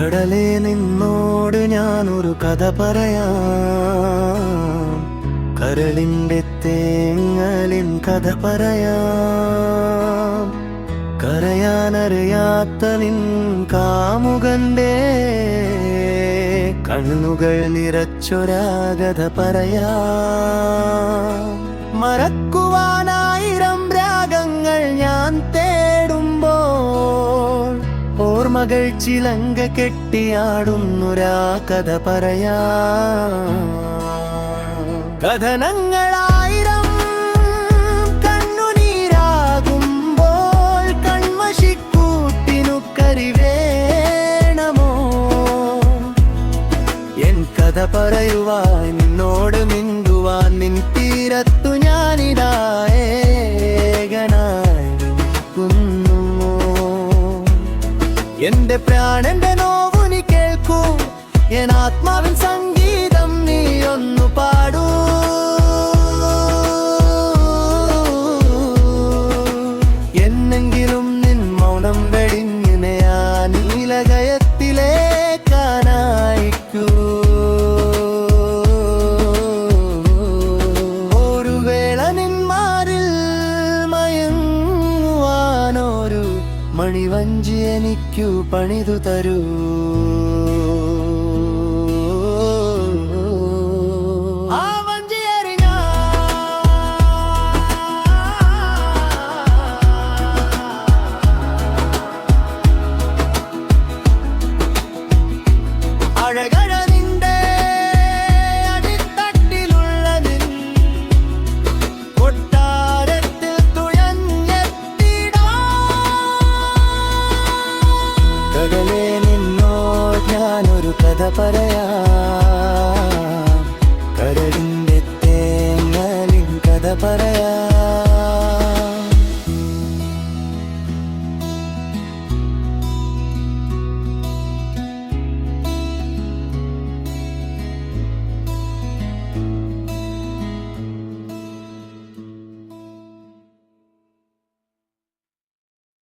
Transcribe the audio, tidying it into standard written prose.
കടലേ നിന്നോട് ഞാനൊരു കഥ പറയാം, കരളിൻ്റെ തേങ്ങലിൻ കഥ പറയാം. കരയാനറിയാത്ത നിൻ കാമുകന്റെ കണ്ണുകൾ നിറച്ചൊരാകഥ പറയാം. മറക്കുവാനായിരം രാഗങ്ങൾ ഞാൻ തേടുമ്പോൾ ഓർമ്മകൾ ചിലങ്ക കെട്ടിയാടുന്നൊരാ കഥ പറയാം. കഥനങ്ങളായിരം കണ്ണുനീരാകുമ്പോൾ കൺമഷിക്കൂട്ടിനു കരിവേണമോ? എൻ കഥ പറയുവാൻ നിന്നോട് മിണ്ടുവാൻ നിൻ തീരത്തു ഞാനിതാ ഏകനായി നിൽക്കുന്നു. എന്റെ പ്രാണന്റെ നോവു നീ കേൾക്കൂ, എൻ ആത്മാവിൻ സംഗീതം നീ ഒന്നു പാടൂ. എന്നെങ്കിലും നിൻ മൗനം വെടിഞ്ഞ് ആ നീലകയത്തിലേക്കാനായിക്കൂ. ഒരു വേള നിന്മാരിൽ മയങ്ങുവാനൊരു മണിവഞ്ചി എനിക്കു പണിതു തരൂ. അഴകഴ നിന്റെ അടിത്തട്ടിലുള്ള നിൻ കൊട്ടാരത്തിൽ തുഴഞ്ഞെത്തിടാം. കടലേ നിന്നോട് ഞാനൊരു കഥ പറയാം, കരളിൻ്റെ തേങ്ങലിൻ കഥ പറയാം.